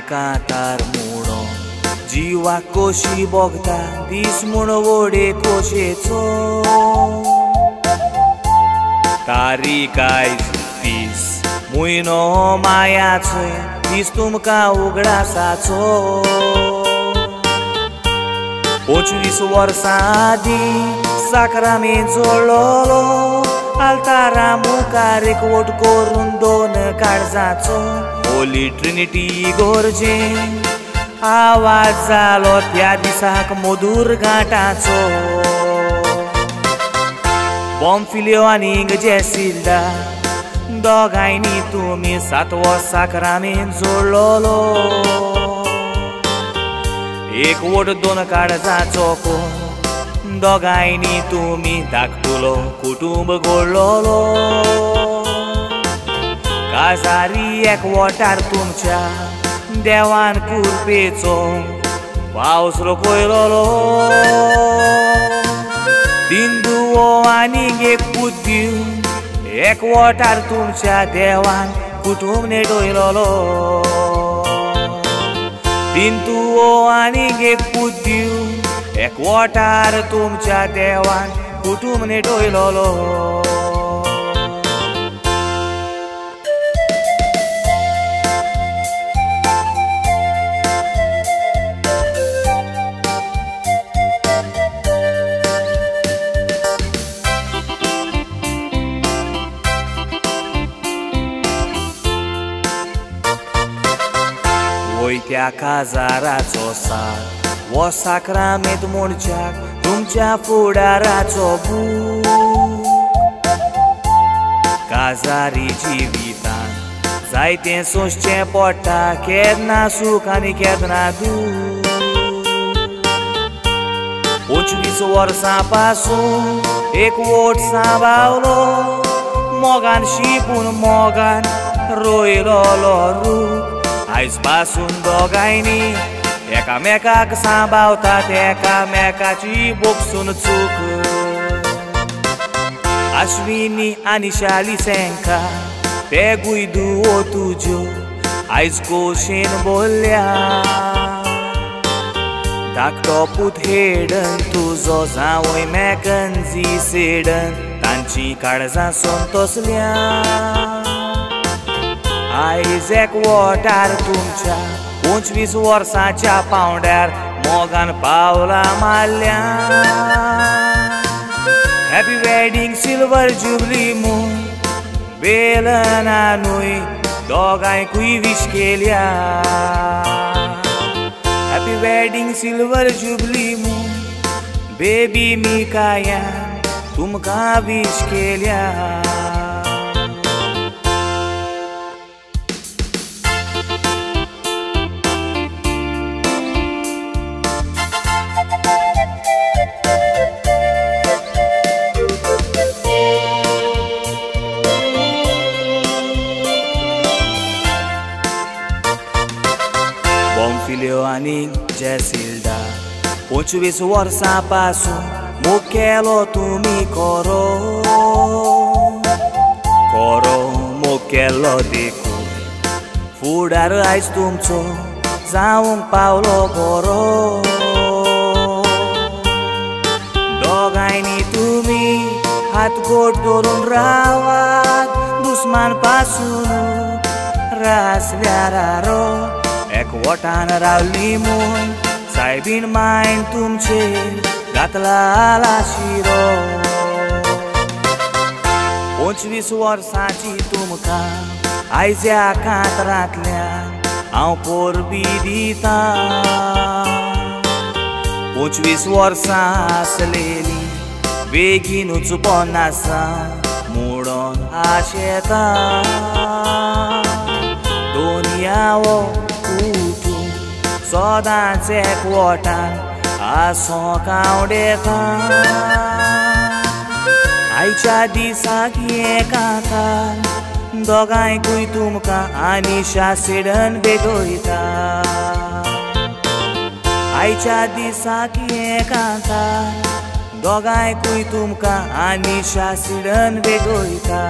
कांतार मुडो जीवा कोशी बोगता दीस म्हूण वडे कोशेचो तारीख आयज दीस म्हयनो मायाचो दीस तुमकां उगडासाचो 25 वर्सां आदीं साक्रामेंत जोडलोलो आल्तारा मुखार एकवट करून 2 काळजाचो होली ट्रिनिटी इगोर्जेन आवाज जालो त्या दिसाक मधुर घाटाचो बॉम्फिलियो आनी जेसिल्डा दोगांयनी तुमी 7वो साक्रामेंत जोडलोलो एकवट 2 काळजाचो कोण दोगांयनी तुमी धाकटुलो कुटुंब घडलोलो काजारी एकवटार तुमच्या देवान कुरपेचो पावस रोखयलोलो दिंदुओ आनीक एक पूत दिवन एकवटार तुमच्या देवान कुटुंब नेटयलोलो दिंदुओ आनीक एक पूत दिवन एकवटार तुमच्या देवान कुटुंब नेटयलोलो त्या काजाराचो साथ वो साक्रामेंत म्हणच्याक तुमच्या फुडाराचो बूक काजारी जिवितान जायतें सोंसचें पडटा केन्ना सूख आनी केन्ना दूख 25 वर्सां पासून एकवट सांबाळलो मोगान शिपून मोगान रोयलोलो रूख आयज पासून दोगांयनी एकामेकाक सांबाळतात एकामेकाची बोगसून चूक अश्विनी आनी शालिसेंका तेगूय दुओ तुज्यो आयज कोशेन बोल्ल्या धाकटो पूत हेडन तुजो जावय मॅकन्जी सेडन तांची काळजां संतोसल्या आयज एकवटार तुमच्या 25 वर्सांच्या पावंड्यार मोगान पावला मारल्या happy wedding silver jubilee moon बेलना न्हय दोगांयकूय विश केल्या happy wedding silver jubilee moon baby मिकाया तुमकां विश केल्या बॉम्फिलियो आनी जेसिल्डा 25 वर्सां पासून मोग केलो तुमी कोरो मोग केलो देखून फुडार आयज तुमचो जावंक पावलो बरो दोगांयनी तुमी हात गोड धरून रावात दुस्मान पासून रासल्यार रारो एकवटान रावली म्हूण सायबीन मायन तुमचेर घातला आलाशिरो 25 वर्सांची तुमकां आयज्या कांतरांतल्यान हांव परबी दितां 25 वर्सां आसलेली बेगीनूच पोन्नासा मोडोन आशेतां दोनयावो सदांच एकवटान आसोंक आवडेतां आयच्या दिसाक एकाकार दोगांयकूय तुमकां आनिशा सेडन बेगोयता आयच्या दिसाक एकाकार दोगांयकूय तुमकां आनिशा सेडन बेगोयता